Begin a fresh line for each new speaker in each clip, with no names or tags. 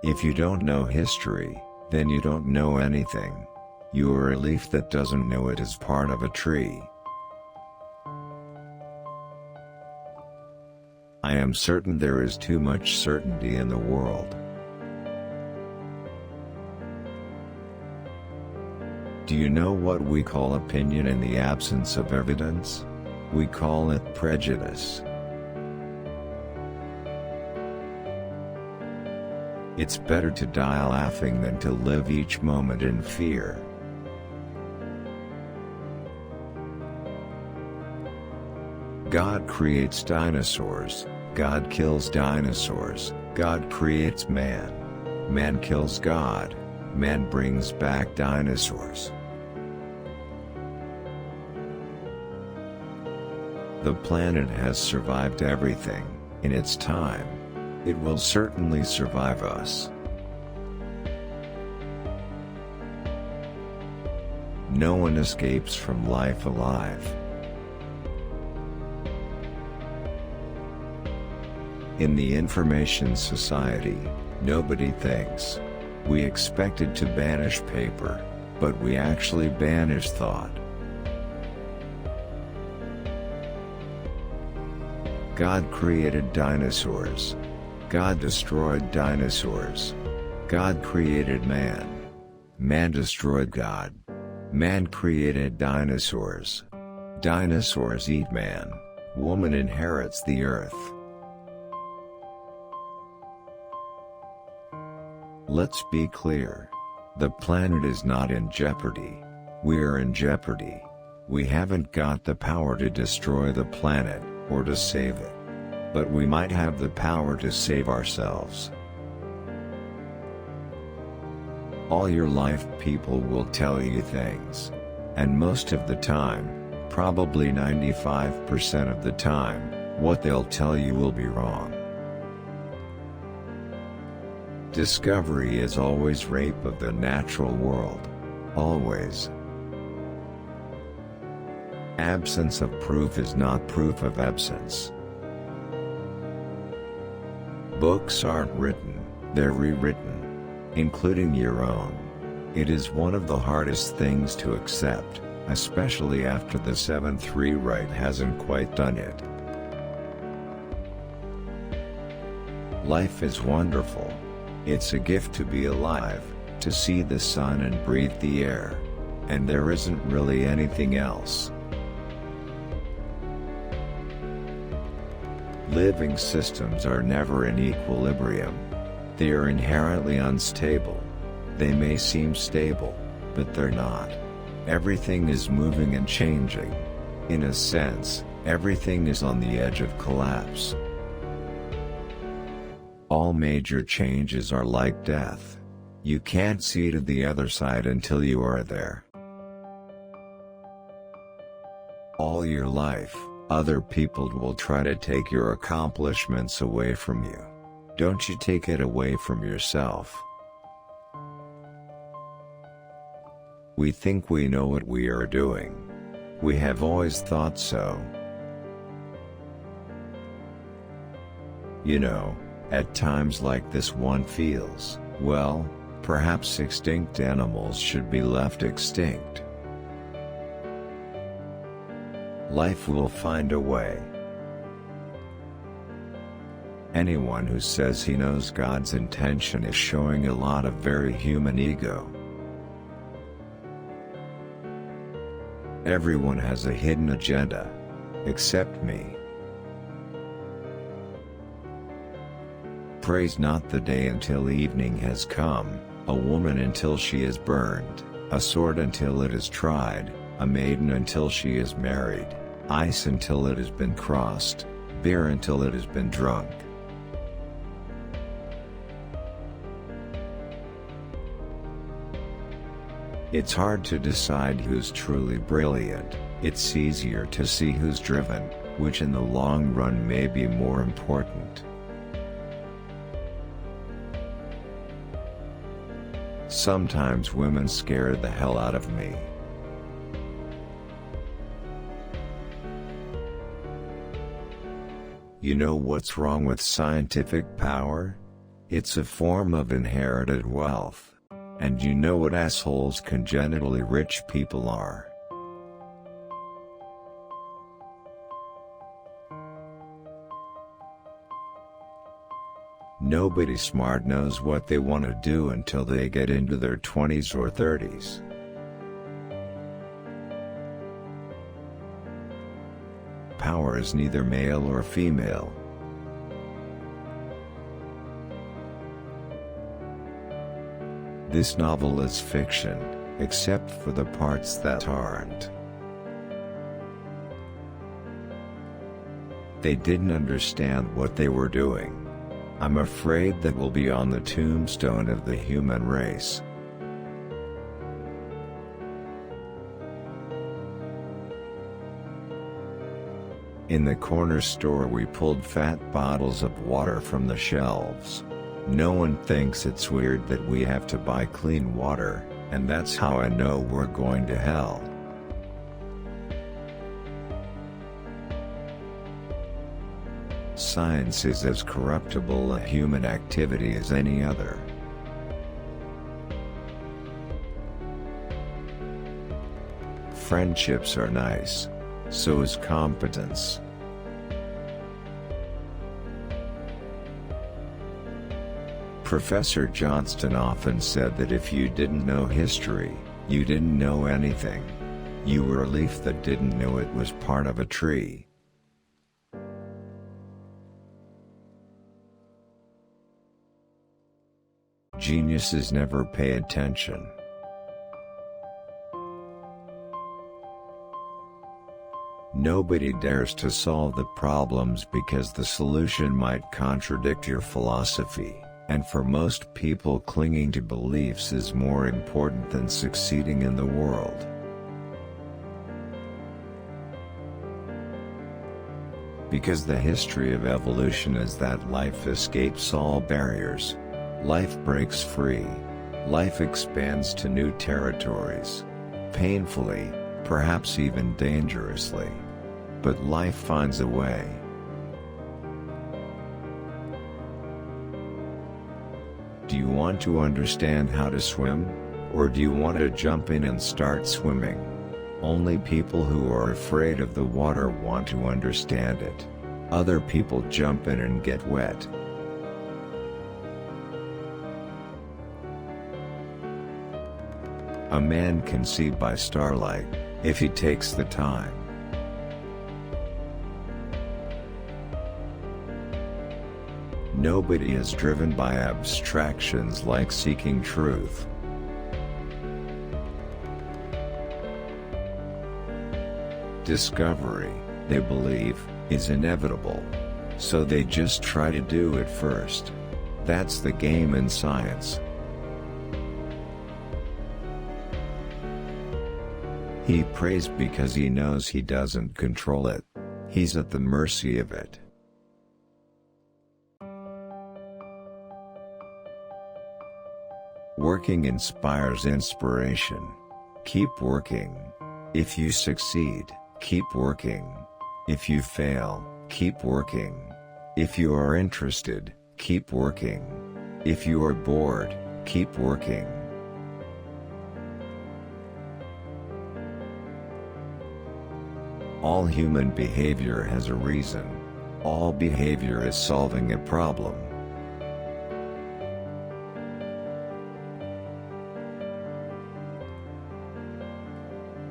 If you don't know history, then you don't know anything. You are a leaf that doesn't know it is part of a tree. I am certain there is too much certainty in the world. Do you know what we call opinion in the absence of evidence? We call it prejudice. It's better to die laughing than to live each moment in fear. God creates dinosaurs, God kills dinosaurs, God creates man. Man kills God, man brings back dinosaurs. The planet has survived everything, in its time. It will certainly survive us. No one escapes from life alive. In the information society, nobody thinks. We expected to banish paper, but we actually banish thought. God created dinosaurs. God destroyed dinosaurs. God created man. Man destroyed God. Man created dinosaurs. Dinosaurs eat man. Woman inherits the earth. Let's be clear. The planet is not in jeopardy. We are in jeopardy. We haven't got the power to destroy the planet, or to save it. But we might have the power to save ourselves. All your life people will tell you things. And most of the time, probably 95% of the time, what they'll tell you will be wrong. Discovery is always rape of the natural world. Always. Absence of proof is not proof of absence. Books aren't written, they're rewritten. Including your own. It is one of the hardest things to accept, especially after the seventh rewrite hasn't quite done it. Life is wonderful. It's a gift to be alive, to see the sun and breathe the air. And there isn't really anything else. Living systems are never in equilibrium. They are inherently unstable. They may seem stable, but they're not. Everything is moving and changing. In a sense, everything is on the edge of collapse. All major changes are like death. You can't see to the other side until you are there. All your life, other people will try to take your accomplishments away from you. Don't you take it away from yourself. We think we know what we are doing. We have always thought so. You know, at times like this one feels, well, perhaps extinct animals should be left extinct. Life will find a way. Anyone who says he knows God's intention is showing a lot of very human ego. Everyone has a hidden agenda. Except me. Praise not the day until evening has come, a woman until she is burned, a sword until it is tried, a maiden until she is married, ice until it has been crossed, beer until it has been drunk. It's hard to decide who's truly brilliant. It's easier to see who's driven, which in the long run may be more important. Sometimes women scare the hell out of me. You know what's wrong with scientific power? It's a form of inherited wealth. And you know what assholes congenitally rich people are. Nobody smart knows what they want to do until they get into their 20s or 30s. Power is neither male or female. This novel is fiction, except for the parts that aren't. They didn't understand what they were doing. I'm afraid that will be on the tombstone of the human race. In the corner store we pulled fat bottles of water from the shelves. No one thinks it's weird that we have to buy clean water, and that's how I know we're going to hell. Science is as corruptible a human activity as any other. Friendships are nice. So is competence. Professor Johnston often said that if you didn't know history, you didn't know anything. You were a leaf that didn't know it was part of a tree. Geniuses never pay attention. Nobody dares to solve the problems because the solution might contradict your philosophy, and for most people clinging to beliefs is more important than succeeding in the world. Because the history of evolution is that life escapes all barriers. Life breaks free. Life expands to new territories. Painfully, perhaps even dangerously. But life finds a way. Do you want to understand how to swim? Or do you want to jump in and start swimming? Only people who are afraid of the water want to understand it. Other people jump in and get wet. A man can see by starlight, if he takes the time. Nobody is driven by abstractions like seeking truth. Discovery, they believe, is inevitable. So they just try to do it first. That's the game in science. He prays because he knows he doesn't control it. He's at the mercy of it. Working inspires inspiration. Keep working. If you succeed, keep working. If you fail, keep working. If you are interested, keep working. If you are bored, keep working. All human behavior has a reason. All behavior is solving a problem.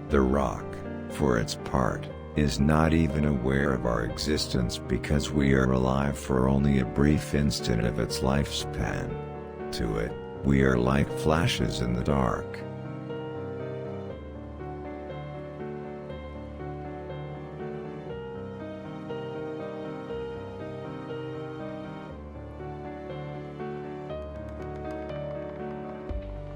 The rock, for its part, is not even aware of our existence because we are alive for only a brief instant of its lifespan. To it, we are like flashes in the dark.